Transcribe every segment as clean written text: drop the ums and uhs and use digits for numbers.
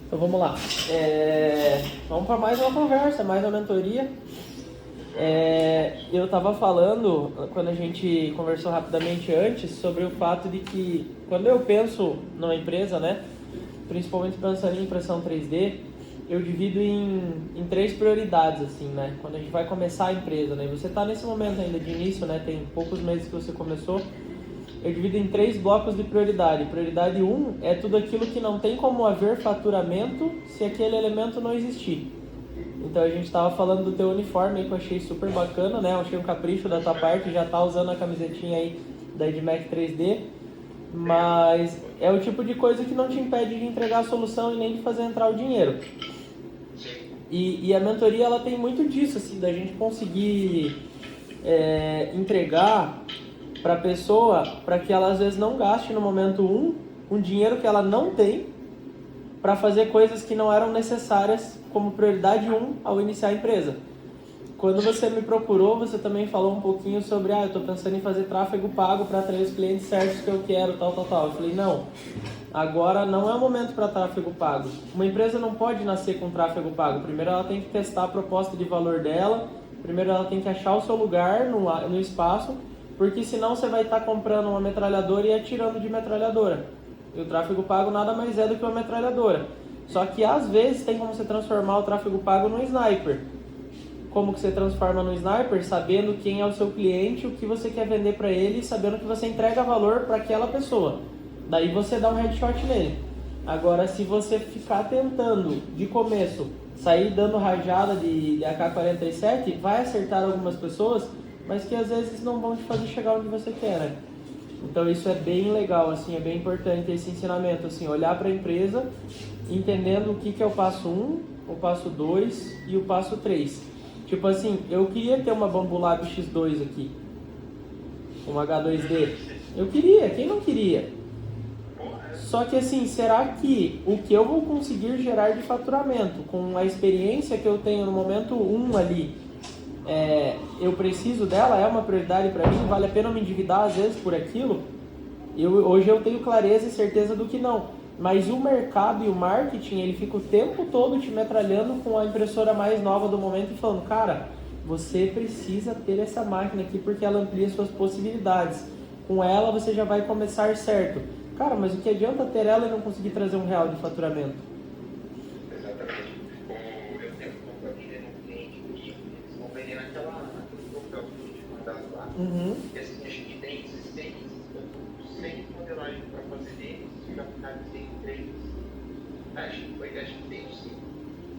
Então vamos lá. Vamos para mais uma conversa, mais uma mentoria. Eu estava falando, quando a gente conversou rapidamente antes, sobre o fato de que quando eu penso numa empresa, né, principalmente pensando em impressão 3D, eu divido em três prioridades, assim, né, quando a gente vai começar a empresa, né, e você está nesse momento ainda de início, né, tem poucos meses que você começou. Eu divido em três blocos de prioridade. Prioridade 1 é tudo aquilo que não tem como haver faturamento se aquele elemento não existir. Então a gente estava falando do teu uniforme aí, que eu achei super bacana, né? Eu achei um capricho da tua parte, já tá usando a camisetinha aí da Edmac 3D, mas é o tipo de coisa que não te impede de entregar a solução e nem de fazer entrar o dinheiro. E a mentoria, ela tem muito disso, assim, da gente conseguir entregar para a pessoa, para que ela às vezes não gaste no momento um dinheiro que ela não tem para fazer coisas que não eram necessárias como prioridade 1 ao iniciar a empresa. Quando você me procurou, você também falou um pouquinho sobre, eu estou pensando em fazer tráfego pago para atrair os clientes certos que eu quero, tal. Eu falei, não, agora não é o momento para tráfego pago. Uma empresa não pode nascer com tráfego pago. Primeiro ela tem que testar a proposta de valor dela, primeiro ela tem que achar o seu lugar no espaço, porque senão você vai estar comprando uma metralhadora e atirando de metralhadora. E o tráfego pago nada mais é do que uma metralhadora. Só que às vezes tem como você transformar o tráfego pago num sniper. Como que você transforma no sniper? Sabendo quem é o seu cliente, o que você quer vender para ele, sabendo que você entrega valor para aquela pessoa. Daí você dá um headshot nele. Agora, se você ficar tentando, de começo, sair dando rajada de AK-47, vai acertar algumas pessoas, mas que às vezes não vão te fazer chegar onde você quer, né? Então isso é bem legal, assim, é bem importante esse ensinamento, assim, olhar para a empresa, entendendo o que é o passo 1, o passo 2 e o passo 3. Tipo assim, eu queria ter uma Bambu Lab X2 aqui, uma H2D. Eu queria, quem não queria? Só que assim, será que o que eu vou conseguir gerar de faturamento com a experiência que eu tenho no momento 1 ali, eu preciso dela, é uma prioridade para mim, vale a pena eu me endividar às vezes por aquilo? Hoje eu tenho clareza e certeza do que não. Mas o mercado e o marketing, ele fica o tempo todo te metralhando com a impressora mais nova do momento e falando, cara, você precisa ter essa máquina aqui porque ela amplia suas possibilidades. Com ela você já vai começar certo. Cara, mas o que adianta ter ela e não conseguir trazer R$1 de faturamento? Exatamente. Eu tenho um família no cliente comigo, eles vão vender naquele troféu que a gente mandava lá. E assim, acho que tem 100 modelagens para fazer deles, já ficaram 103. Acho que tem 5.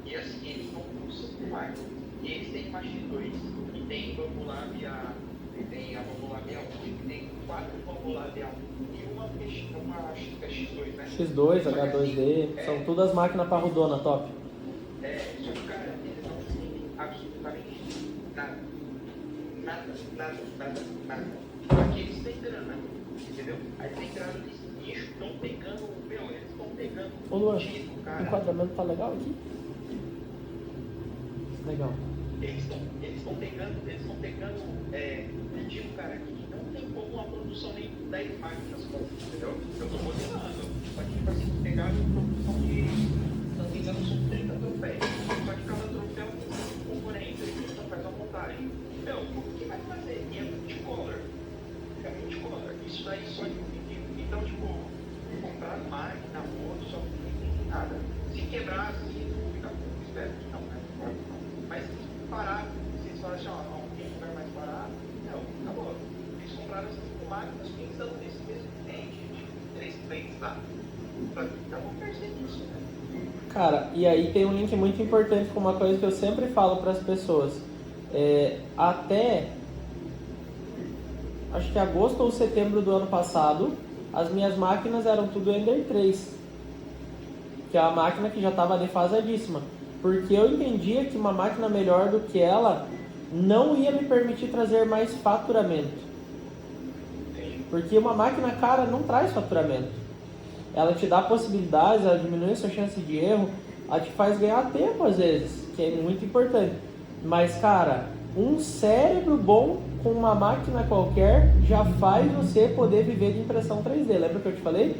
E assim, eles não usam mais. E eles têm uma X2, e tem Bambu Lab A1, e tem a Bambu Lab A1, e tem 4 Bambu Lab A1 e uma X2, né? X2, H2D, são todas máquinas parrudona, top. Só que, cara, eles não têm absolutamente nada. Aqui eles têm grana, entendeu? Aí tem grana nesse nicho, estão pegando, eles estão pegando Ô Luan, cara. o enquadramento tá legal aqui? Legal. Eles estão pegando pedido, cara, que não tem como uma produção nem 10 máquinas, entendeu? Eu tô modelando, só que tipo assim, pegaram produção de, se não me engano, são 30 troféus, só que cada troféu tem um componente, então faz a montagem. Meu, o que vai fazer? E é multicolor. Isso daí só de um pedido. Então, tipo, comprar máquina, moto, só não tem nada. Se quebrar, assim, não fica bom, espero que não, né? Mas se parar, vocês falam assim, tem um lugar mais barato, não, acabou. Eles compraram essas máquinas pensando nesse mesmo cliente, de 3 clientes lá. Então vamos perceber isso, né? Cara, e aí tem um link muito importante com uma coisa que eu sempre falo para as pessoas. Até, acho que agosto ou setembro do ano passado, as minhas máquinas eram tudo Ender 3, que é a máquina que já estava defasadíssima. Porque eu entendia que uma máquina melhor do que ela não ia me permitir trazer mais faturamento. Porque uma máquina cara não traz faturamento. Ela te dá possibilidades, ela diminui a sua chance de erro, ela te faz ganhar tempo às vezes, que é muito importante. Mas cara, um cérebro bom com uma máquina qualquer já faz você poder viver de impressão 3D. Lembra que eu te falei?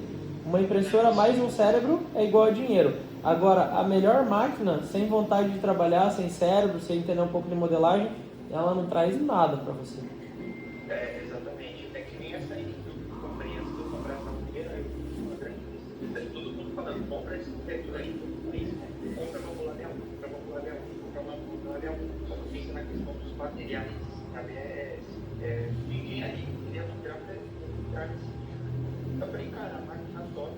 Uma impressora mais um cérebro é igual a dinheiro. Agora, a melhor máquina, sem vontade de trabalhar, sem cérebro, sem entender um pouco de modelagem, ela não traz nada para você. Exatamente. É que nem essa aí que eu comprei antes de eu comprar essa primeira, uma grande lista. Todo mundo falando, compra esse teto aí, compra uma Bolavia 1, compra uma Bolavia 1, compra uma Bolavia 1. Só que pensa na questão dos materiais, sabe? De engenharia, dentro do gráfico eu falei, cara, a máquina top,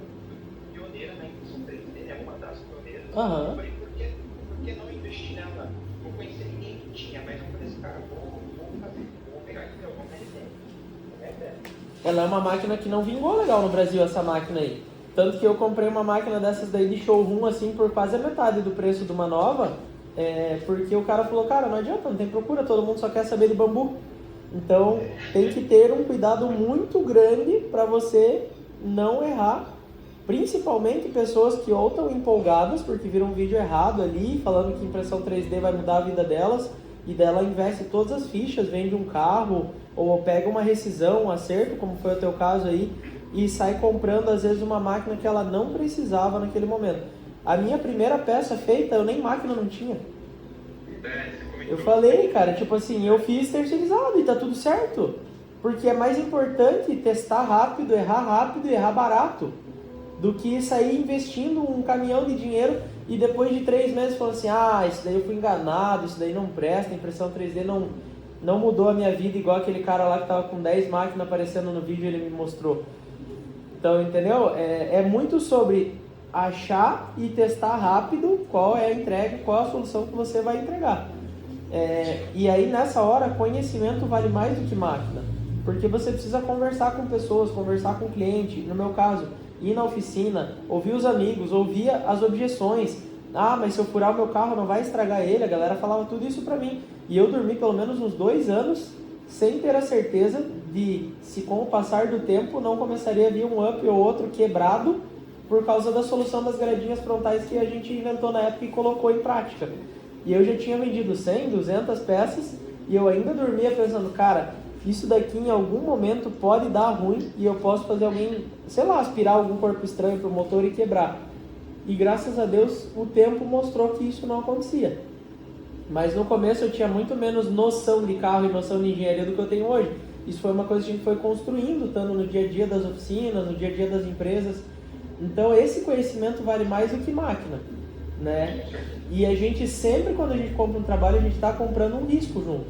pioneira na impressão 3D, é uma das pioneiras. Eu falei, por que não investir nela? Não conhecia ninguém que tinha, mas eu falei assim, cara, vou fazer, vou pegar aqui, vou meter. Ela é uma máquina que não vingou legal no Brasil, essa máquina aí. Tanto que eu comprei uma máquina dessas daí de showroom, assim, por quase a metade do preço de uma nova, porque o cara falou, cara, não adianta, não tem procura, todo mundo só quer saber de bambu. Então, tem que ter um cuidado muito grande para você não errar, principalmente pessoas que ou estão empolgadas porque viram um vídeo errado ali, falando que impressão 3D vai mudar a vida delas, e dela investe todas as fichas, vende um carro, ou pega uma rescisão, um acerto, como foi o teu caso aí, e sai comprando às vezes uma máquina que ela não precisava naquele momento. A minha primeira peça feita, eu nem máquina não tinha. Eu falei, cara, tipo assim, eu fiz terceirizado e tá tudo certo. Porque é mais importante testar rápido e errar barato, do que sair investindo um caminhão de dinheiro e depois de 3 meses falando assim, isso daí eu fui enganado, isso daí não presta, a impressão 3D não mudou a minha vida, igual aquele cara lá que tava com 10 máquinas aparecendo no vídeo e ele me mostrou. Então, entendeu? É muito sobre achar e testar rápido qual é a entrega, qual é a solução que você vai entregar. E aí nessa hora, conhecimento vale mais do que máquina, porque você precisa conversar com pessoas, conversar com o cliente, no meu caso, ir na oficina, ouvir os amigos, ouvir as objeções. Mas se eu furar o meu carro não vai estragar ele, a galera falava tudo isso pra mim, e eu dormi pelo menos uns 2 anos sem ter a certeza de se com o passar do tempo não começaria a vir um up ou outro quebrado por causa da solução das gradinhas frontais que a gente inventou na época e colocou em prática. E eu já tinha vendido 100, 200 peças e eu ainda dormia pensando, cara, isso daqui em algum momento pode dar ruim e eu posso fazer alguém, sei lá, aspirar algum corpo estranho pro motor e quebrar. E graças a Deus o tempo mostrou que isso não acontecia. Mas no começo eu tinha muito menos noção de carro e noção de engenharia do que eu tenho hoje. Isso foi uma coisa que a gente foi construindo, estando no dia a dia das oficinas, no dia a dia das empresas. Então esse conhecimento vale mais do que máquina, né? E a gente sempre, quando a gente compra um trabalho, a gente está comprando um risco junto.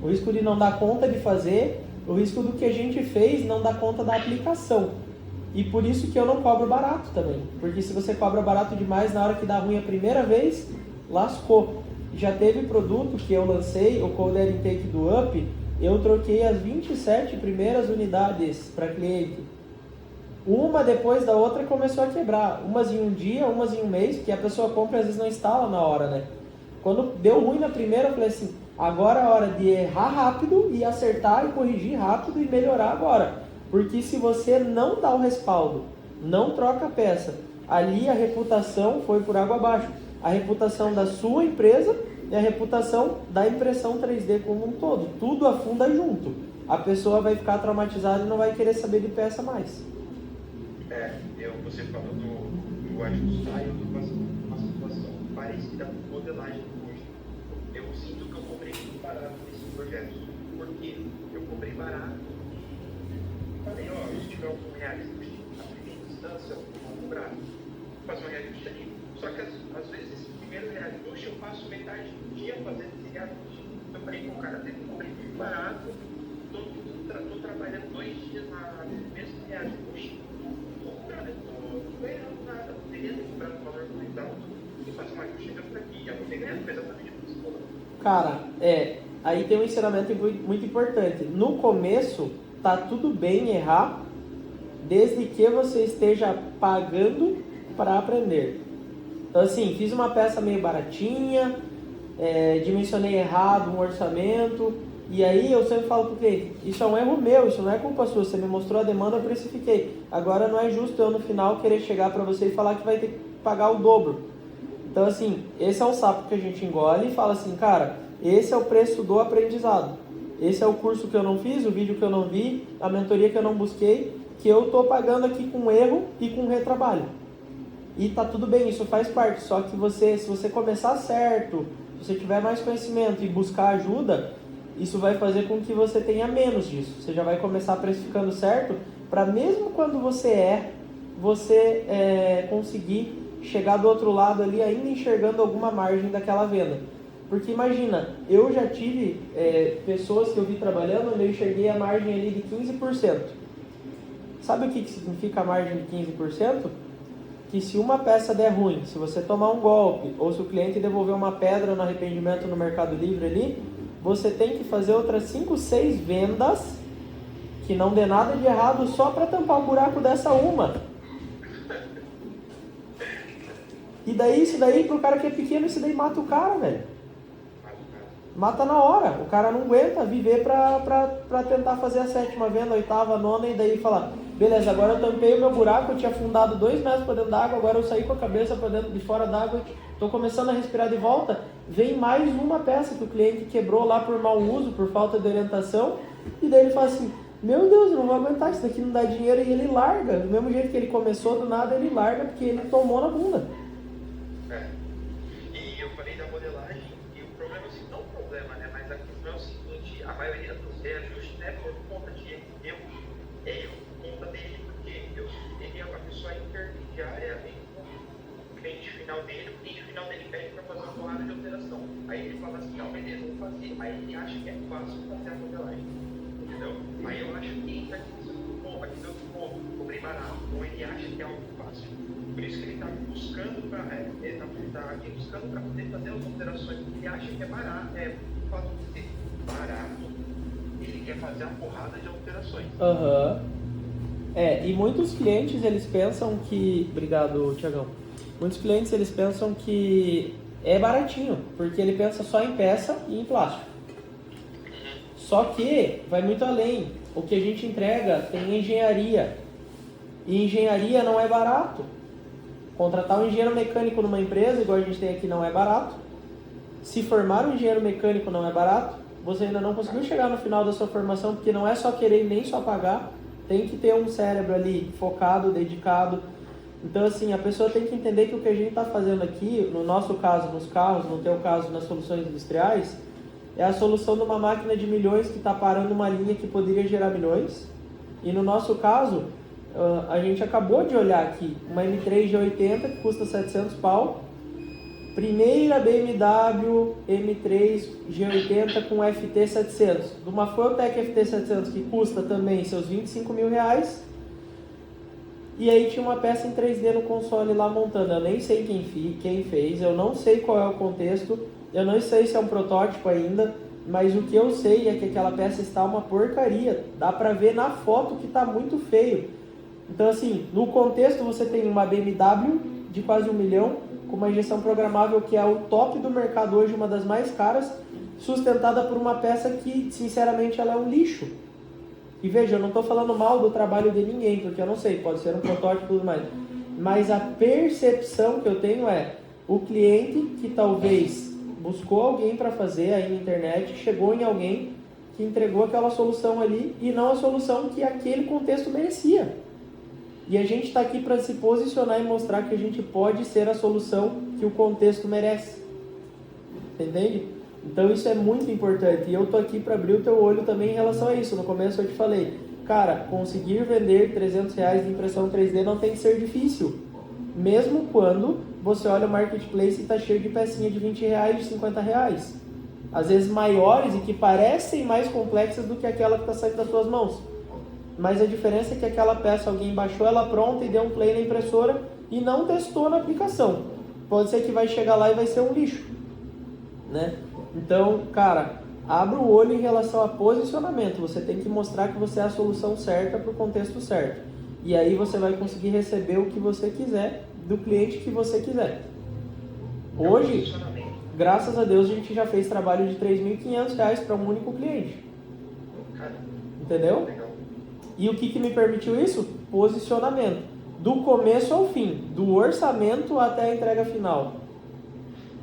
O risco de não dar conta de fazer, o risco do que a gente fez não dar conta da aplicação. E por isso que eu não cobro barato também. Porque se você cobra barato demais, na hora que dá ruim a primeira vez, lascou. Já teve produto que eu lancei, o Cold Air Intake do Up, eu troquei as 27 primeiras unidades para cliente. Uma depois da outra começou a quebrar. Umas em um dia, umas em um mês, porque a pessoa compra e às vezes não instala na hora, né? Quando deu ruim na primeira, eu falei assim, agora é a hora de errar rápido e acertar e corrigir rápido e melhorar agora. Porque se você não dá o respaldo, não troca a peça, ali a reputação foi por água abaixo. A reputação da sua empresa e a reputação da impressão 3D como um todo. Tudo afunda junto. A pessoa vai ficar traumatizada e não vai querer saber de peça mais. Você falou do ajustar e eu estou passando uma situação parecida com modelagem hoje. Eu sinto que eu comprei muito barato nesse projeto. Porque eu comprei barato e falei, se tiver algum reajuste na primeira instância, eu vou cobrar. Faço um reajuste ali. Só que às vezes esse primeiro reajuste eu passo metade do dia fazendo esse reajuste. Eu falei, cara, até que eu comprei muito barato, estou trabalhando 2 dias na mesmo reajuste. Ganhando nada, poderia ter comprado um valor mais alto e fazer uma ajuste chegando aqui. Já vou ter ganhado exatamente o que você falou. Cara, aí tem um ensinamento muito importante. No começo, tá tudo bem errar, desde que você esteja pagando para aprender. Então assim, fiz uma peça meio baratinha, dimensionei errado um orçamento, e aí eu sempre falo para o cliente, isso é um erro meu, isso não é culpa sua, você me mostrou a demanda, eu precifiquei. Agora não é justo eu no final querer chegar para você e falar que vai ter que pagar o dobro. Então assim, esse é um sapo que a gente engole e fala assim, cara, esse é o preço do aprendizado. Esse é o curso que eu não fiz, o vídeo que eu não vi, a mentoria que eu não busquei, que eu estou pagando aqui com erro e com retrabalho. E tá tudo bem, isso faz parte. Só que se você começar certo, se você tiver mais conhecimento e buscar ajuda, isso vai fazer com que você tenha menos disso. Você já vai começar precificando certo, para mesmo quando você conseguir chegar do outro lado ali ainda enxergando alguma margem daquela venda. Porque imagina, eu já tive pessoas que eu vi trabalhando onde eu enxerguei a margem ali de 15%. Sabe o que significa a margem de 15%? Que se uma peça der ruim, se você tomar um golpe, ou se o cliente devolver uma pedra no arrependimento no Mercado Livre ali, você tem que fazer outras 5, 6 vendas que não dê nada de errado só para tampar o buraco dessa uma. E daí, isso daí, pro cara que é pequeno, isso daí mata o cara, velho. Mata na hora. O cara não aguenta viver pra tentar fazer a 7ª venda, a 8ª, a 9ª, e daí falar, beleza, agora eu tampei o meu buraco, eu tinha afundado 2 metros pra dentro d'água, agora eu saí com a cabeça pra dentro de fora d'água, tô começando a respirar de volta, vem mais uma peça que o cliente quebrou lá por mau uso, por falta de orientação, e daí ele fala assim, meu Deus, eu não vou aguentar, isso daqui não dá dinheiro, e ele larga. Do mesmo jeito que ele começou, do nada ele larga, porque ele tomou na bunda. E eu falei da modelagem, e o problema, assim, não o problema, né, mas a questão é o seguinte, a maioria dos reajustes não é por conta de eu, por conta dele, porque ele é uma pessoa intermediária entre o cliente final dele, o cliente final dele pede para fazer uma porrada de alteração. Aí ele fala assim, não, beleza, vou fazer. Aí ele acha que é fácil fazer a modelagem, entendeu? Aí eu acho que entra aqui no ponto, cobrei barato, ou ele acha que é algo fácil. Por isso que ele está buscando para poder fazer as alterações. Ele acha que é barato, o fato de ser barato, ele quer fazer a porrada de alterações. E muitos clientes, eles pensam que... Obrigado, Tiagão. Muitos clientes, eles pensam que é baratinho, porque ele pensa só em peça e em plástico. Só que vai muito além. O que a gente entrega tem engenharia. E engenharia não é barato. Contratar um engenheiro mecânico numa empresa, igual a gente tem aqui, não é barato. Se formar um engenheiro mecânico não é barato. Você ainda não conseguiu chegar no final da sua formação, porque não é só querer nem só pagar. Tem que ter um cérebro ali focado, dedicado. Então, assim, a pessoa tem que entender que o que a gente está fazendo aqui, no nosso caso, nos carros, no teu caso, nas soluções industriais, é a solução de uma máquina de milhões que está parando uma linha que poderia gerar milhões. E no nosso caso, a gente acabou de olhar aqui, uma M3 G80 que custa 700 pau, primeira BMW M3 G80 com FT700, de uma Fueltec FT700 que custa também seus 25 mil reais, e aí tinha uma peça em 3D no console lá montando. Eu nem sei quem fez, eu não sei qual é o contexto, eu não sei se é um protótipo ainda, mas o que eu sei é que aquela peça está uma porcaria, dá pra ver na foto que tá muito feio. Então, assim, no contexto você tem uma BMW de quase 1 milhão, com uma injeção programável que é o top do mercado hoje, uma das mais caras, sustentada por uma peça que, sinceramente, ela é um lixo. E veja, eu não estou falando mal do trabalho de ninguém, porque eu não sei, pode ser um protótipo e tudo mais. Mas a percepção que eu tenho é, o cliente que talvez buscou alguém para fazer aí na internet, chegou em alguém que entregou aquela solução ali e não a solução que aquele contexto merecia. E a gente está aqui para se posicionar e mostrar que a gente pode ser a solução que o contexto merece. Entende? Então isso é muito importante. E eu estou aqui para abrir o teu olho também em relação a isso. No começo eu te falei, cara, conseguir vender 300 reais de impressão 3D não tem que ser difícil. Mesmo quando você olha o marketplace e está cheio de pecinha de 20 reais, de 50 reais. Às vezes maiores e que parecem mais complexas do que aquela que está saindo das suas mãos. Mas a diferença é que aquela peça alguém baixou ela pronta e deu um play na impressora e não testou na aplicação. Pode ser que vai chegar lá e vai ser um lixo, né? Então, cara, abra o olho em relação a posicionamento. Você tem que mostrar que você é a solução certa para o contexto certo. E aí você vai conseguir receber o que você quiser do cliente que você quiser. Hoje, graças a Deus, a gente já fez trabalho de R$3.500 para um único cliente. Entendeu? E o que me permitiu isso? Posicionamento. Do começo ao fim, do orçamento até a entrega final.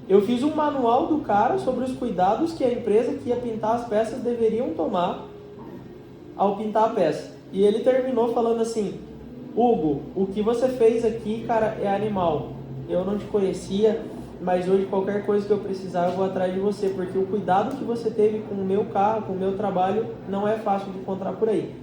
Eu fiz um manual do cara sobre os cuidados que a empresa que ia pintar as peças deveriam tomar ao pintar a peça. E ele terminou falando assim, Hugo, o que você fez aqui, cara, é animal. Eu não te conhecia, mas hoje qualquer coisa que eu precisar eu vou atrás de você, porque o cuidado que você teve com o meu carro, com o meu trabalho, não é fácil de encontrar por aí.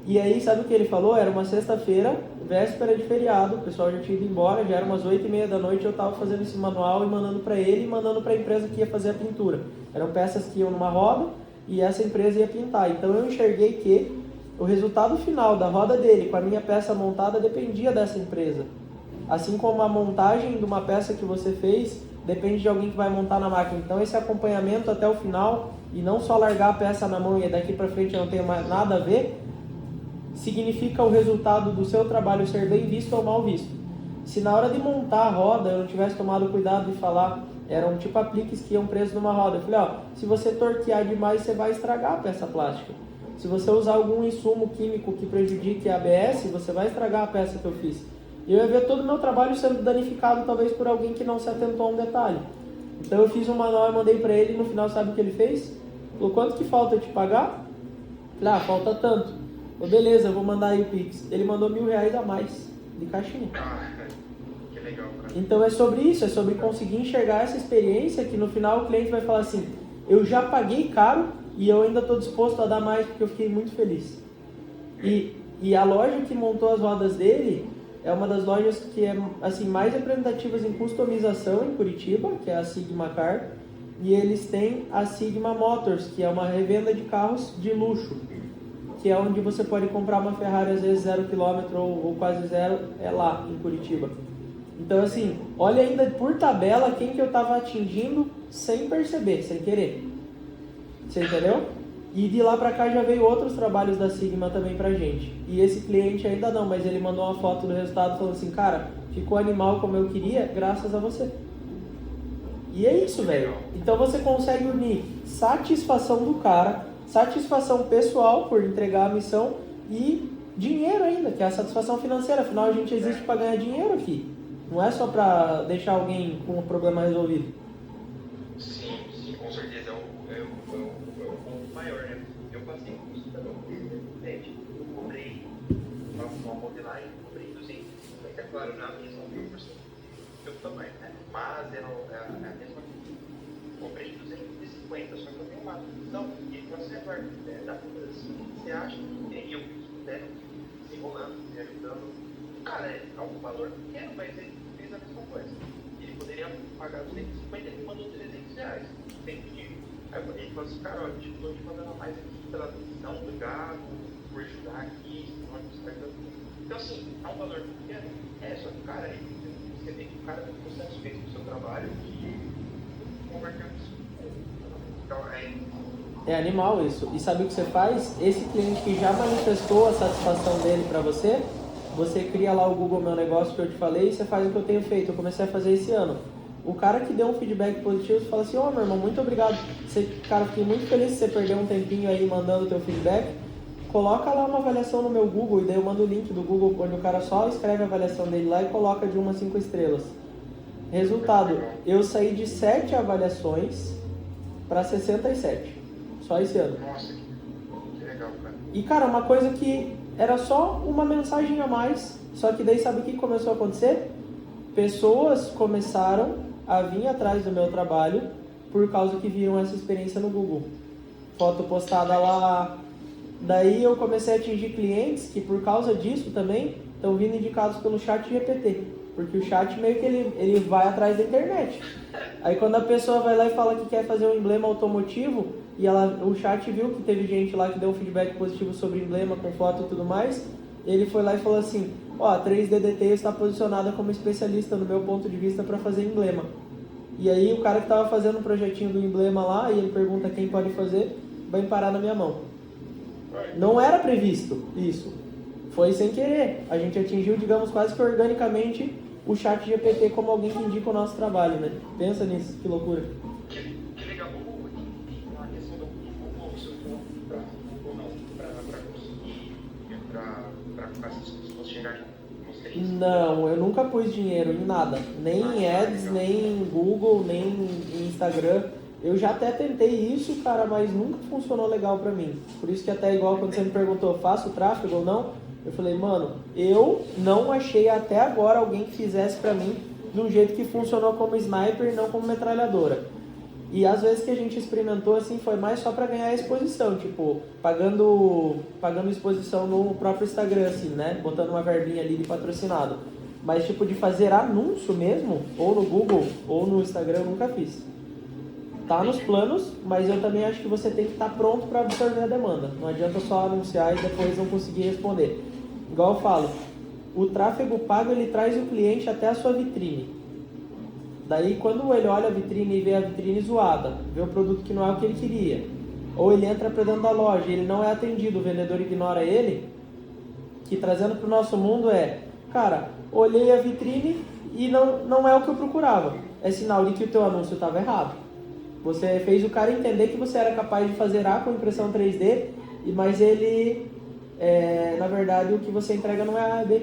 E aí, sabe o que ele falou? Era uma sexta-feira, véspera de feriado, o pessoal já tinha ido embora, já era umas 8h30 da noite, eu tava fazendo esse manual e mandando para ele e mandando para a empresa que ia fazer a pintura. Eram peças que iam numa roda e essa empresa ia pintar. Então eu enxerguei que o resultado final da roda dele com a minha peça montada dependia dessa empresa. Assim como a montagem de uma peça que você fez depende de alguém que vai montar na máquina. Então esse acompanhamento até o final e não só largar a peça na mão e daqui para frente eu não tenho mais nada a ver, significa o resultado do seu trabalho ser bem visto ou mal visto. Se na hora de montar a roda eu não tivesse tomado cuidado de falar, eram tipo apliques que iam presos numa roda. Eu falei, ó, se você torquear demais você vai estragar a peça plástica. Se você usar algum insumo químico que prejudique a ABS, você vai estragar a peça que eu fiz. E eu ia ver todo o meu trabalho sendo danificado talvez por alguém que não se atentou a um detalhe. Então eu fiz um manual e mandei pra ele e no final sabe o que ele fez? Falou, quanto que falta eu te pagar? Falei, falta tanto. Beleza, eu vou mandar aí o Pix. Ele mandou R$1.000 a mais de caixinha. Que legal, cara. Então é sobre isso, é sobre conseguir enxergar essa experiência que no final o cliente vai falar assim, eu já paguei caro e eu ainda estou disposto a dar mais porque eu fiquei muito feliz. E a loja que montou as rodas dele é uma das lojas que é assim, mais representativas em customização em Curitiba, que é a Sigma Car, e eles têm a Sigma Motors, que é uma revenda de carros de luxo, que é onde você pode comprar uma Ferrari às vezes 0 km ou quase zero, é lá em Curitiba. Então assim, olha ainda por tabela quem que eu estava atingindo sem perceber, sem querer. Você entendeu? E de lá pra cá já veio outros trabalhos da Sigma também pra gente. E esse cliente ainda não, mas ele mandou uma foto do resultado falando assim, cara, ficou animal como eu queria, graças a você. E é isso, velho. Então você consegue unir satisfação do cara, satisfação pessoal por entregar a missão e dinheiro ainda, que é a satisfação financeira. Afinal, a gente existe para ganhar dinheiro aqui. Não é só para deixar alguém com o problema resolvido. Sim, com certeza. É o ponto maior, né? Eu passei por isso também. Eu cobrei uma modelagem, cobrei 250, claro, na minha são 1000% do tamanho, né? Mas é a mesma coisa. Comprei 250, só que eu tenho uma visão e para você da mudança, você acha que eu puder desenrolando, me ajudando. Cara, é um valor pequeno, mas ele fez a mesma coisa. Ele poderia pagar 250 e ele mandou R$300. Tem que. Aí ele falou assim, cara, olha, eu estou te mandando mais aqui pela atenção, obrigado por ajudar aqui, então assim, é um valor pequeno, só que o cara, você tem que o cara tem que estar satisfeito com o seu trabalho e converter isso. Então é animal isso. E sabe o que você faz? Esse cliente que já manifestou a satisfação dele para você, você cria lá o Google Meu Negócio que eu te falei e você faz o que eu tenho feito. Eu comecei a fazer esse ano. O cara que deu um feedback positivo, você fala assim, meu irmão, muito obrigado. Cara, fiquei muito feliz que você perdeu um tempinho aí mandando o teu feedback. Coloca lá uma avaliação no meu Google, e daí eu mando o link do Google, onde o cara só escreve a avaliação dele lá e coloca de 1 a 5 estrelas. Resultado, eu saí de 7 avaliações para 67. Só esse ano. Nossa, que legal, cara. E cara, uma coisa que era só uma mensagem a mais, só que daí sabe o que começou a acontecer? Pessoas começaram a vir atrás do meu trabalho por causa que viram essa experiência no Google. Foto postada lá. Daí eu comecei a atingir clientes que por causa disso também estão vindo indicados pelo chat GPT. Porque o chat meio que ele vai atrás da internet. Aí quando a pessoa vai lá e fala que quer fazer um emblema automotivo e o chat viu que teve gente lá que deu um feedback positivo sobre emblema com foto e tudo mais, ele foi lá e falou assim, a 3DDT está posicionada como especialista no meu ponto de vista para fazer emblema. E aí o cara que estava fazendo um projetinho do emblema lá e ele pergunta quem pode fazer, vai parar na minha mão. Não era previsto isso. Foi sem querer. A gente atingiu, digamos, quase que organicamente o chat GPT como alguém que indica o nosso trabalho, né? Pensa nisso, que loucura. Que legal. A questão do Google, se eu for ou não, para conseguir, para essas pessoas chegarem com vocês? Não, eu nunca pus dinheiro em nada. Nem em Ads, nem em Google, nem em Instagram. Eu já até tentei isso, cara, mas nunca funcionou legal pra mim. Por isso que até igual quando você me perguntou, faço tráfego ou não? Eu falei, mano, eu não achei até agora alguém que fizesse pra mim de um jeito que funcionou como sniper e não como metralhadora. E às vezes que a gente experimentou assim foi mais só pra ganhar exposição, tipo, pagando exposição no próprio Instagram, assim, né? Botando uma verbinha ali de patrocinado. Mas tipo, de fazer anúncio mesmo, ou no Google, ou no Instagram, eu nunca fiz. Tá nos planos, mas eu também acho que você tem que estar pronto para absorver a demanda. Não adianta só anunciar e depois não conseguir responder. Igual eu falo, o tráfego pago ele traz o cliente até a sua vitrine. Daí quando ele olha a vitrine e vê a vitrine zoada, vê o produto que não é o que ele queria, ou ele entra para dentro da loja e ele não é atendido, o vendedor ignora ele, que trazendo para o nosso mundo é, cara, olhei a vitrine e não é o que eu procurava. É sinal de que o teu anúncio estava errado. Você fez o cara entender que você era capaz de fazer A com impressão 3D, mas ele, na verdade, o que você entrega não é A, é B.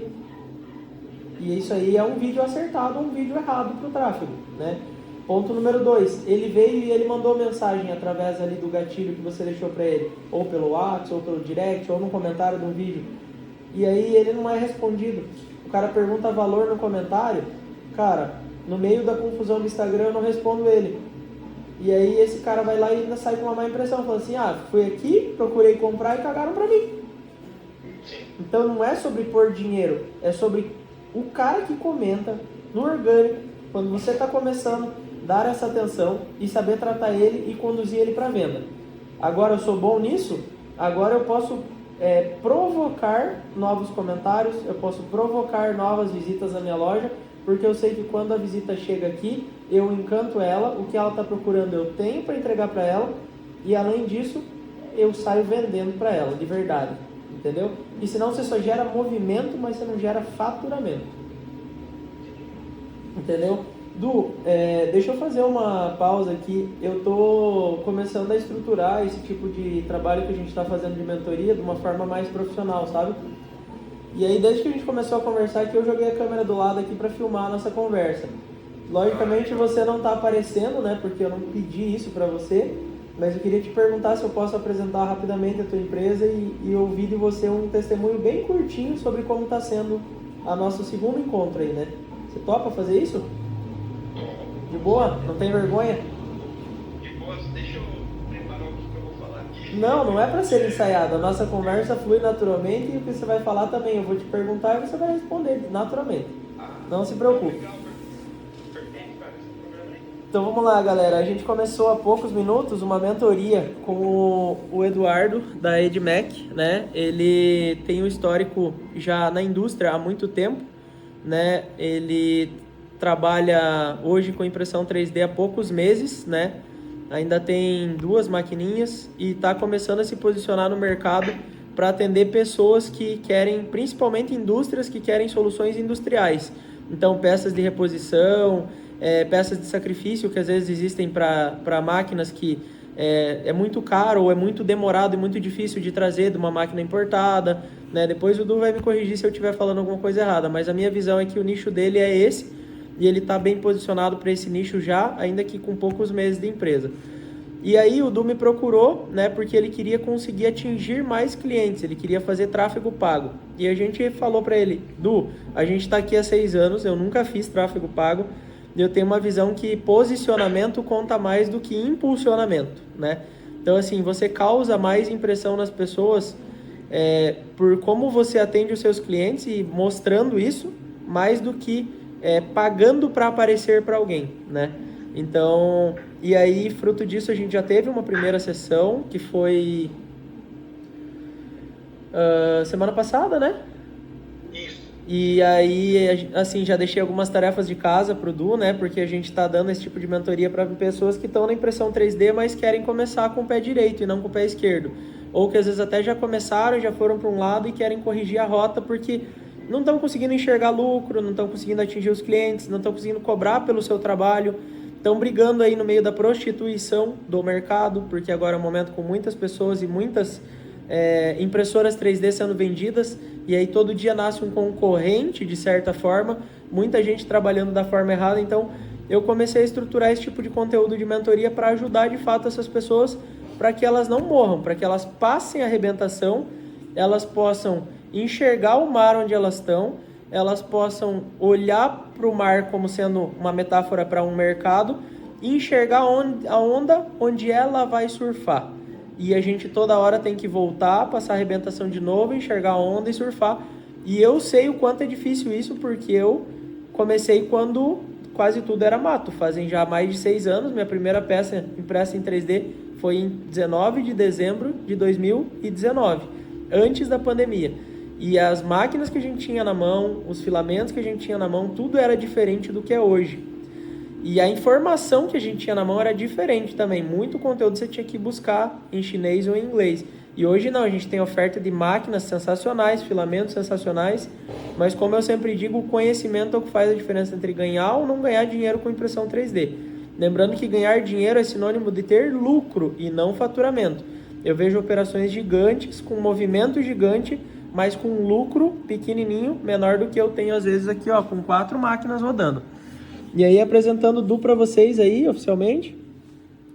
E isso aí é um vídeo acertado ou um vídeo errado para o tráfego, né? Ponto número 2, ele veio e ele mandou mensagem através ali do gatilho que você deixou para ele, ou pelo WhatsApp, ou pelo direct, ou no comentário de um vídeo. E aí ele não é respondido. O cara pergunta valor no comentário, cara, no meio da confusão do Instagram eu não respondo ele. E aí esse cara vai lá e ainda sai com uma má impressão, falando assim, fui aqui, procurei comprar e cagaram pra mim. Então não é sobre pôr dinheiro, é sobre o cara que comenta no orgânico, quando você está começando, dar essa atenção e saber tratar ele e conduzir ele para venda. Agora eu sou bom nisso, agora eu posso provocar novos comentários, eu posso provocar novas visitas na minha loja, porque eu sei que quando a visita chega aqui, eu encanto ela, o que ela está procurando eu tenho para entregar para ela, e além disso, eu saio vendendo para ela, de verdade, entendeu? E senão você só gera movimento, mas você não gera faturamento, entendeu? Du, deixa eu fazer uma pausa aqui, eu estou começando a estruturar esse tipo de trabalho que a gente está fazendo de mentoria de uma forma mais profissional, sabe? E aí, desde que a gente começou a conversar aqui, eu joguei a câmera do lado aqui para filmar a nossa conversa. Logicamente, você não está aparecendo, né? Porque eu não pedi isso para você. Mas eu queria te perguntar se eu posso apresentar rapidamente a tua empresa e ouvir de você um testemunho bem curtinho sobre como está sendo a nosso segundo encontro aí, né? Você topa fazer isso? De boa? Não tem vergonha? De boa, deixa eu preparar o que eu vou falar aqui. Não é para ser ensaiado. A nossa conversa flui naturalmente e o que você vai falar também. Eu vou te perguntar e você vai responder naturalmente. Não se preocupe. Legal, perfeito, cara, esse programa aí. Então vamos lá, galera. A gente começou há poucos minutos uma mentoria com o Eduardo da EdMac, né? Ele tem um histórico já na indústria há muito tempo, né? Ele trabalha hoje com impressão 3D há poucos meses, né? Ainda tem 2 maquininhas e está começando a se posicionar no mercado para atender pessoas que querem, principalmente indústrias que querem soluções industriais. Então, peças de reposição, peças de sacrifício que às vezes existem para máquinas que é muito caro ou é muito demorado e muito difícil de trazer de uma máquina importada, né? Depois o Du vai me corrigir se eu estiver falando alguma coisa errada, mas a minha visão é que o nicho dele é esse e ele está bem posicionado para esse nicho já, ainda que com poucos meses de empresa. E aí o Du me procurou, né, porque ele queria conseguir atingir mais clientes, ele queria fazer tráfego pago. E a gente falou para ele, Du, a gente está aqui há 6 anos, eu nunca fiz tráfego pago, e eu tenho uma visão que posicionamento conta mais do que impulsionamento, né? Então assim, você causa mais impressão nas pessoas por como você atende os seus clientes e mostrando isso, mais do que pagando para aparecer para alguém, né? Então, e aí, fruto disso, a gente já teve uma primeira sessão, que foi semana passada, né? Isso. E aí, assim, já deixei algumas tarefas de casa pro Du, né? Porque a gente tá dando esse tipo de mentoria para pessoas que estão na impressão 3D, mas querem começar com o pé direito e não com o pé esquerdo. Ou que às vezes até já começaram, já foram para um lado e querem corrigir a rota porque não estão conseguindo enxergar lucro, não estão conseguindo atingir os clientes, não estão conseguindo cobrar pelo seu trabalho, estão brigando aí no meio da prostituição do mercado, porque agora é um momento com muitas pessoas e muitas impressoras 3D sendo vendidas, e aí todo dia nasce um concorrente, de certa forma, muita gente trabalhando da forma errada. Então eu comecei a estruturar esse tipo de conteúdo de mentoria para ajudar de fato essas pessoas, para que elas não morram, para que elas passem a arrebentação, elas possam enxergar o mar onde elas estão, elas possam olhar para o mar como sendo uma metáfora para um mercado e enxergar a onda onde ela vai surfar. E a gente toda hora tem que voltar, passar a arrebentação de novo, enxergar a onda e surfar. E eu sei o quanto é difícil isso, porque eu comecei quando quase tudo era mato. Fazem já mais de 6 anos. Minha primeira peça impressa em 3D foi em 19 de dezembro de 2019, antes da pandemia. E as máquinas que a gente tinha na mão, os filamentos que a gente tinha na mão, tudo era diferente do que é hoje. E a informação que a gente tinha na mão era diferente também. Muito conteúdo você tinha que buscar em chinês ou em inglês. E hoje não, a gente tem oferta de máquinas sensacionais, filamentos sensacionais, mas como eu sempre digo, o conhecimento é o que faz a diferença entre ganhar ou não ganhar dinheiro com impressão 3D. Lembrando que ganhar dinheiro é sinônimo de ter lucro e não faturamento. Eu vejo operações gigantes, com movimento gigante, mas com lucro pequenininho, menor do que eu tenho às vezes aqui, ó, com 4 máquinas rodando. E aí, apresentando o Du para vocês aí, oficialmente.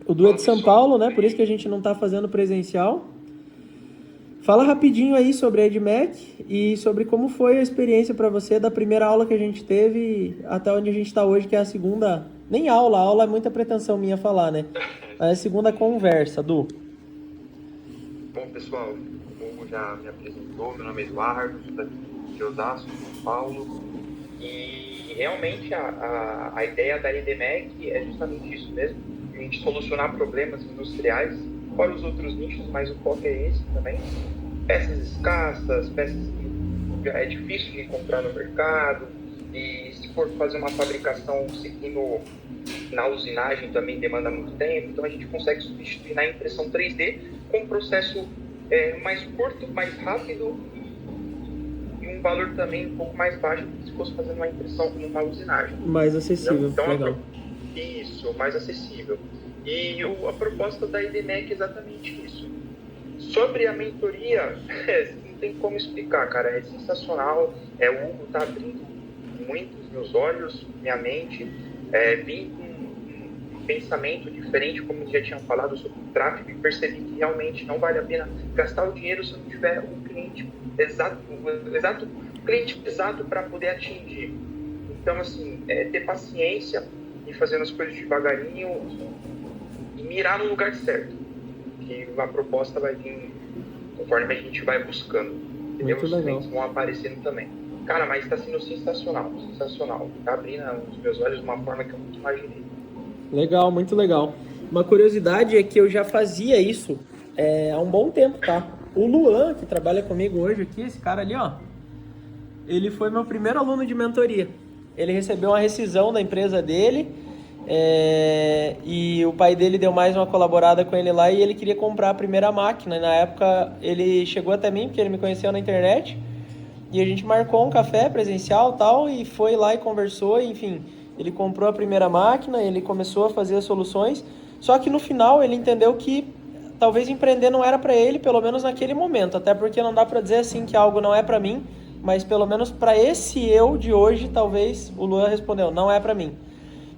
O Du é de São Paulo, né? Por isso que a gente não tá fazendo presencial. Fala rapidinho aí sobre a EdMech e sobre como foi a experiência para você da primeira aula que a gente teve até onde a gente está hoje, que é a segunda... Nem aula, a aula é muita pretensão minha falar, né? É a segunda conversa, Du. Bom, pessoal, como já me apresentou, meu nome é Eduardo, sou daqui de Osasco, São Paulo. E realmente a ideia da EdMech é justamente isso mesmo, a gente solucionar problemas industriais, fora os outros nichos, mas o foco é esse também. Peças escassas, peças que é difícil de encontrar no mercado, e se for fazer uma fabricação seguindo na usinagem também demanda muito tempo, então a gente consegue substituir na impressão 3D com um processo mais curto, mais rápido e um valor também um pouco mais baixo do que se fosse fazer uma impressão numa usinagem. Mais acessível, então, legal. Isso, mais acessível. E a proposta da EdMech é exatamente isso. Sobre a mentoria, não tem como explicar, cara, é sensacional. O Hugo tá abrindo muito os meus olhos, minha mente, vim com um pensamento diferente, como já tinham falado sobre o tráfego, e percebi que realmente não vale a pena gastar o dinheiro se não tiver um cliente exato, cliente exato para poder atingir. Então, assim, ter paciência e fazendo as coisas devagarinho e mirar no lugar certo, que a proposta vai vir conforme a gente vai buscando, entendeu? Os clientes vão aparecendo também. Cara, mas está sendo sensacional. Tá abrindo os meus olhos de uma forma que eu nunca imaginei. Legal, muito legal. Uma curiosidade é que eu já fazia isso há um bom tempo, tá? O Luan, que trabalha comigo hoje aqui, esse cara ali, ó, ele foi meu primeiro aluno de mentoria. Ele recebeu uma rescisão da empresa dele, e o pai dele deu mais uma colaborada com ele lá e ele queria comprar a primeira máquina. E na época ele chegou até mim, porque ele me conheceu na internet, e a gente marcou um café presencial e tal, e foi lá e conversou, e, enfim, ele comprou a primeira máquina, ele começou a fazer as soluções, só que no final ele entendeu que talvez empreender não era para ele, pelo menos naquele momento, até porque não dá para dizer assim que algo não é para mim, mas pelo menos para esse eu de hoje, talvez o Luan respondeu, não é para mim.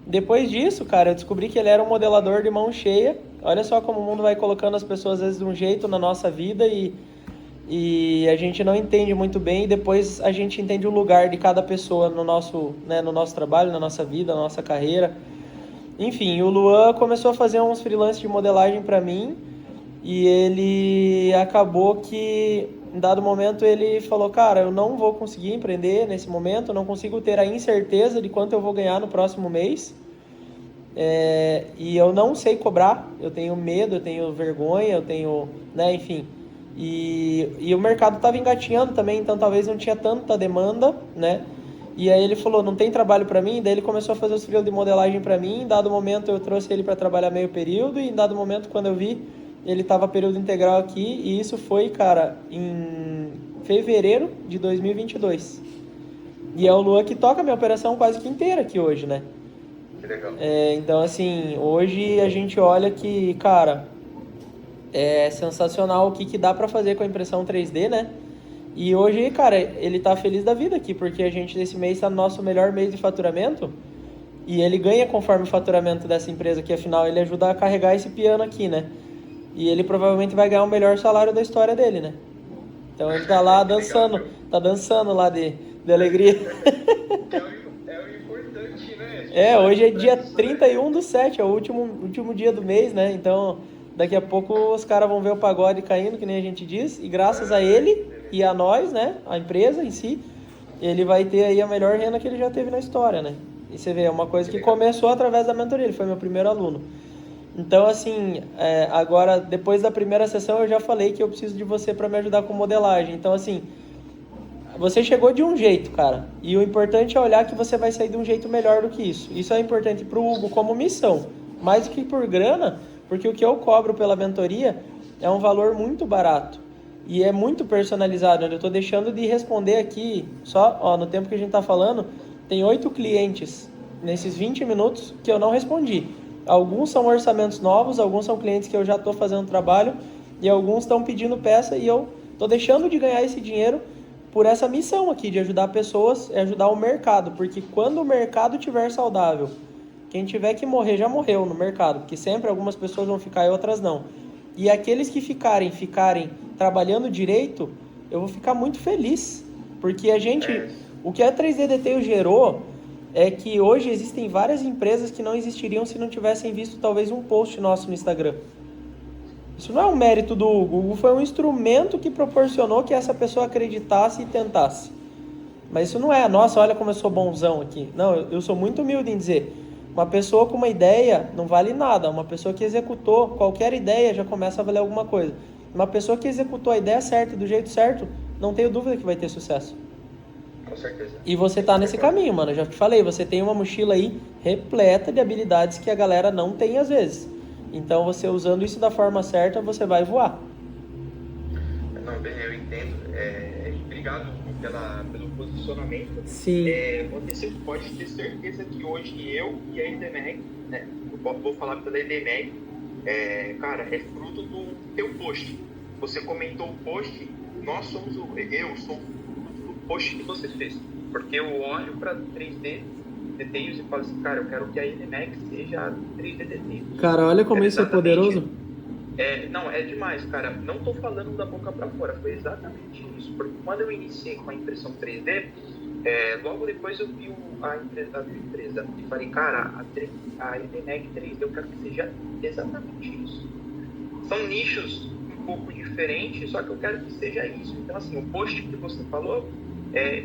Depois disso, cara, eu descobri que ele era um modelador de mão cheia. Olha só como o mundo vai colocando as pessoas às vezes de um jeito na nossa vida e a gente não entende muito bem, e depois a gente entende o lugar de cada pessoa no nosso trabalho, na nossa vida, na nossa carreira. Enfim, o Luan começou a fazer uns freelances de modelagem para mim, e ele acabou que, em dado momento, ele falou, cara, eu não vou conseguir empreender nesse momento, eu não consigo ter a incerteza de quanto eu vou ganhar no próximo mês, e eu não sei cobrar, eu tenho medo, eu tenho vergonha, eu tenho, enfim... E o mercado estava engatinhando também, então talvez não tinha tanta demanda, né? E aí ele falou, não tem trabalho para mim, daí ele começou a fazer os freelas de modelagem para mim, em dado momento eu trouxe ele para trabalhar meio período, e em dado momento, quando eu vi, ele estava período integral aqui, e isso foi, cara, em fevereiro de 2022. E é o Luan que toca a minha operação quase que inteira aqui hoje, né? Que legal. Então, assim, hoje a gente olha que, cara... É sensacional o que dá pra fazer com a impressão 3D, né? E hoje, cara, ele tá feliz da vida aqui, porque a gente nesse mês tá no nosso melhor mês de faturamento, e ele ganha conforme o faturamento dessa empresa, que afinal ele ajuda a carregar esse piano aqui, né? E ele provavelmente vai ganhar o melhor salário da história dele, né? Então ele tá lá dançando, tá dançando lá de alegria. É o importante, né? Hoje é dia 31/7, é o último dia do mês, né? Então, daqui a pouco os caras vão ver o pagode caindo, que nem a gente diz, e graças a ele e a nós, né? A empresa em si, ele vai ter aí a melhor renda que ele já teve na história, né? E você vê, é uma coisa que começou através da mentoria, ele foi meu primeiro aluno. Então, assim, agora, depois da primeira sessão, eu já falei que eu preciso de você para me ajudar com modelagem. Então, assim, você chegou de um jeito, cara. E o importante é olhar que você vai sair de um jeito melhor do que isso. Isso é importante pro Hugo como missão. Mais do que por grana, porque o que eu cobro pela mentoria é um valor muito barato. E é muito personalizado. Eu tô deixando de responder aqui, só no tempo que a gente tá falando, tem 8 clientes nesses 20 minutos que eu não respondi. Alguns são orçamentos novos, alguns são clientes que eu já estou fazendo trabalho e alguns estão pedindo peça e eu estou deixando de ganhar esse dinheiro por essa missão aqui de ajudar pessoas e ajudar o mercado, porque quando o mercado estiver saudável, quem tiver que morrer já morreu no mercado, porque sempre algumas pessoas vão ficar e outras não. E aqueles que ficarem trabalhando direito, eu vou ficar muito feliz, porque o que a 3D Detail gerou é que hoje existem várias empresas que não existiriam se não tivessem visto talvez um post nosso no Instagram. Isso não é um mérito do Hugo. O Hugo foi um instrumento que proporcionou que essa pessoa acreditasse e tentasse. Mas isso não é, nossa, olha como eu sou bonzão aqui. Não, eu sou muito humilde em dizer, uma pessoa com uma ideia não vale nada. Uma pessoa que executou qualquer ideia já começa a valer alguma coisa. Uma pessoa que executou a ideia certa e do jeito certo, não tenho dúvida que vai ter sucesso. Com certeza. E você tá nesse caminho, mano. Eu já te falei, você tem uma mochila aí repleta de habilidades que a galera não tem às vezes. Então, você usando isso da forma certa, você vai voar. Não, bem, eu entendo. Obrigado pelo posicionamento. Sim. Você pode ter certeza que hoje eu e a EDMEG, né? Eu vou falar pela EDMEG, cara, é fruto do teu post. Você comentou o post, eu sou do post que você fez. Porque eu olho para 3D Details e falo assim, cara, eu quero que a EDMEG seja 3D Details. Cara, olha como isso é poderoso. Não, é demais, cara. Não tô falando da boca para fora, foi exatamente isso. Porque quando eu iniciei com a impressão 3D, logo depois eu vi a empresa e falei, cara, a EDMEG 3D eu quero que seja exatamente isso. São nichos um pouco diferentes, só que eu quero que seja isso. Então, assim, o post que você falou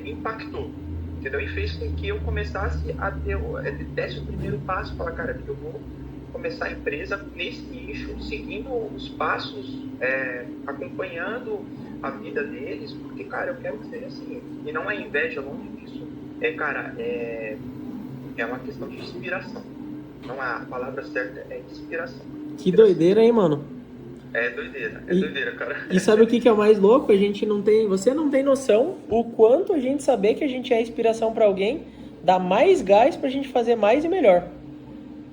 impactou, entendeu? E fez com que eu começasse a desse o primeiro passo, falar, cara, eu vou começar a empresa nesse nicho, seguindo os passos, acompanhando a vida deles, porque, cara, eu quero que seja assim. E não é inveja, longe disso. Cara, é uma questão de inspiração. Não, a palavra certa é inspiração. Que doideira, hein, mano? É doideira, cara. E sabe o que é o mais louco? Você não tem noção o quanto a gente saber que a gente é inspiração pra alguém dá mais gás pra gente fazer mais e melhor.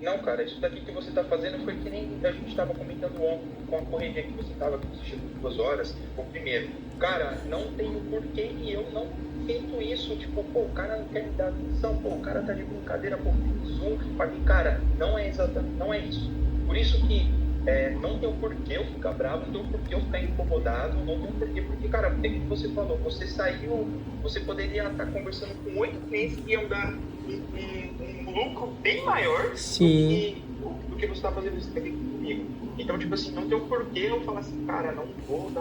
Não, cara, isso daqui que você tá fazendo foi que nem a gente tava comentando ontem, com a correria que você tava, que você chegou 2 horas, o primeiro. Cara, não tem o porquê e eu não sinto isso, tipo, pô, o cara não quer me dar atenção, pô, o cara tá de brincadeira, pô, zoom, cara, não é isso. Por isso que não tem o porquê eu ficar bravo, não tem o porquê eu ficar incomodado, não tem o porquê, porque, cara, o que você falou, você saiu, você poderia estar conversando com 8 clientes que iam dar um lucro bem maior Sim. do que você está fazendo isso aqui comigo. Então, tipo assim, não tem o porquê eu falar assim, cara, não vou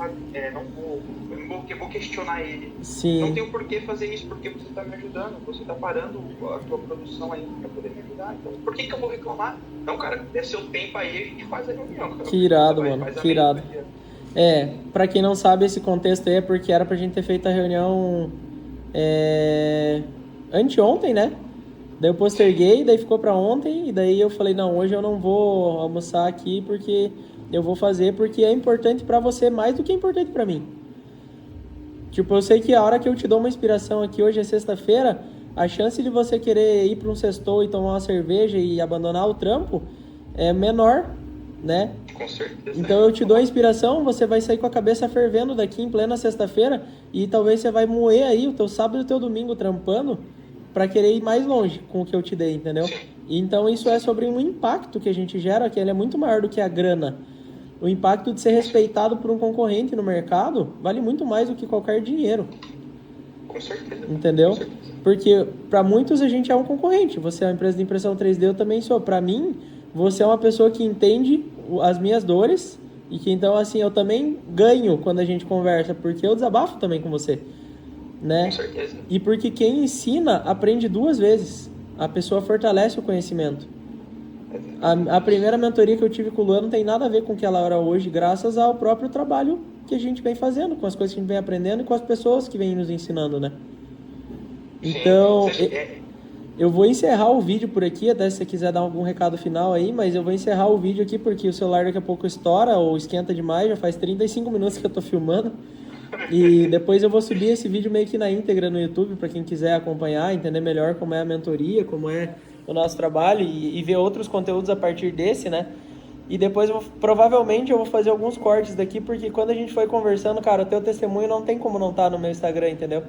questionar ele. Sim. Não tem o porquê fazer isso, porque você está me ajudando, você está parando a tua produção aí para poder me ajudar. Então, por que eu vou reclamar? Não, cara, é seu tempo aí, a gente faz a reunião. Cara. Que irado, mano, que irado. Pra quem não sabe, esse contexto aí é porque era pra gente ter feito a reunião anteontem, né? Daí eu posterguei, daí ficou pra ontem, e daí eu falei, não, hoje eu não vou almoçar aqui porque eu vou fazer, porque é importante pra você mais do que é importante pra mim. Tipo, eu sei que a hora que eu te dou uma inspiração aqui, hoje é sexta-feira, a chance de você querer ir pra um sextou e tomar uma cerveja e abandonar o trampo é menor, né? Com certeza. Então eu te dou a inspiração, você vai sair com a cabeça fervendo daqui em plena sexta-feira e talvez você vai moer aí o teu sábado e o teu domingo trampando para querer ir mais longe com o que eu te dei, entendeu? Sim. Então isso é sobre um impacto que a gente gera, que ele é muito maior do que a grana. o impacto de ser respeitado por um concorrente no mercado vale muito mais do que qualquer dinheiro. Com certeza. Entendeu? Com certeza. Porque para muitos a gente é um concorrente. Você é uma empresa de impressão 3D, eu também sou. Para mim, você é uma pessoa que entende as minhas dores e que então assim eu também ganho quando a gente conversa, porque eu desabafo também com você, né? Com certeza. E porque quem ensina aprende duas vezes. A pessoa fortalece o conhecimento. A primeira mentoria que eu tive com o Luan não tem nada a ver com o que ela era hoje, graças ao próprio trabalho que a gente vem fazendo, com as coisas que a gente vem aprendendo e com as pessoas que vêm nos ensinando, né? Então, eu vou encerrar o vídeo por aqui, até se você quiser dar algum recado final aí, mas eu vou encerrar o vídeo aqui porque o celular daqui a pouco estoura ou esquenta demais, já faz 35 minutos que eu tô filmando. E depois eu vou subir esse vídeo meio que na íntegra no YouTube para quem quiser acompanhar, entender melhor como é a mentoria, como é o nosso trabalho e ver outros conteúdos a partir desse, né? E depois provavelmente eu vou fazer alguns cortes daqui, porque quando a gente foi conversando, cara, o teu testemunho não tem como não estar no meu Instagram, entendeu?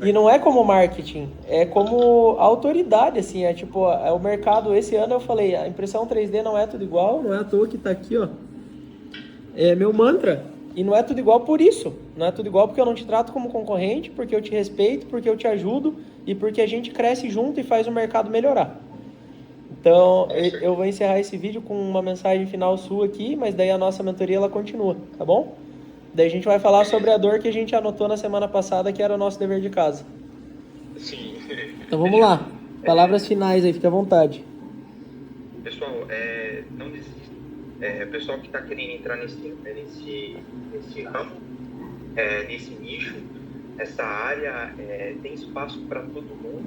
E não é como marketing, é como autoridade, assim, é tipo, é o mercado. Esse ano eu falei, a impressão 3D não é tudo igual, não é à toa que tá aqui, ó. É meu mantra. E não é tudo igual por isso. Não é tudo igual porque eu não te trato como concorrente, porque eu te respeito, porque eu te ajudo e porque a gente cresce junto e faz o mercado melhorar. Então, eu vou encerrar esse vídeo com uma mensagem final sua aqui, mas daí a nossa mentoria ela continua, tá bom? Daí a gente vai falar sobre a dor que a gente anotou na semana passada, que era o nosso dever de casa. Sim. Então vamos lá. Palavras finais aí, fica à vontade. Pessoal, não desista. Pessoal que está querendo entrar nesse ramo, nesse nicho, essa área, tem espaço para todo mundo.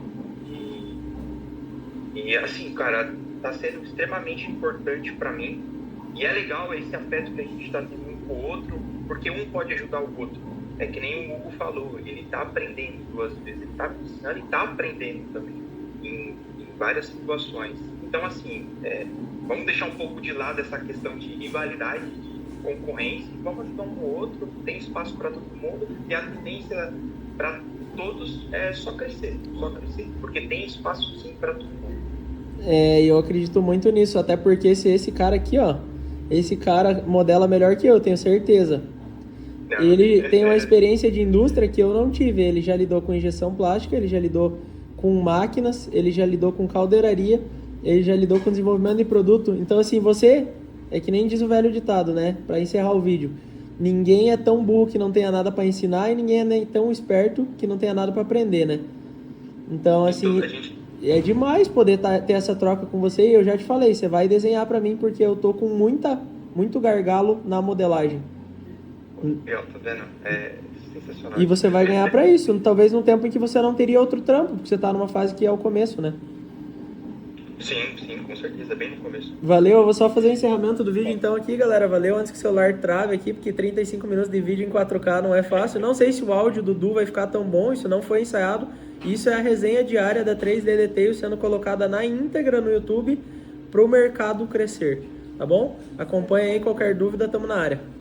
E assim, cara, tá sendo extremamente importante para mim. E é legal esse afeto que a gente está tendo um com o outro, porque um pode ajudar o outro. É que nem o Hugo falou, ele tá aprendendo duas vezes, ele tá me ensinando e tá aprendendo também, em várias situações. Então, assim, vamos deixar um pouco de lado essa questão de rivalidade, de concorrência, vamos ajudar um ao outro, tem espaço para todo mundo, e a tendência para todos é só crescer, porque tem espaço sim para todo mundo. Eu acredito muito nisso, até porque se esse cara aqui, ó, esse cara modela melhor que eu, tenho certeza. Ele tem uma experiência de indústria que eu não tive. Ele já lidou com injeção plástica, ele já lidou com máquinas, ele já lidou com caldeiraria, ele já lidou com desenvolvimento de produto. Então, assim, você é que nem diz o velho ditado, né? Para encerrar o vídeo. Ninguém é tão burro que não tenha nada para ensinar e ninguém é nem tão esperto que não tenha nada para aprender, né? Então, assim, é demais poder ter essa troca com você. E eu já te falei, você vai desenhar para mim porque eu tô com muito gargalo na modelagem. Tá vendo? É sensacional. E você vai ganhar para isso, talvez num tempo em que você não teria outro trampo, porque você tá numa fase que é o começo, né? Sim, com certeza, bem no começo. Valeu, eu vou só fazer o encerramento do vídeo então aqui, galera. Valeu, antes que o celular trave aqui, porque 35 minutos de vídeo em 4K não é fácil. Não sei se o áudio do Du vai ficar tão bom, isso não foi ensaiado. Isso é a resenha diária da 3D Detail sendo colocada na íntegra no YouTube pro mercado crescer, tá bom? Acompanha aí, qualquer dúvida, tamo na área.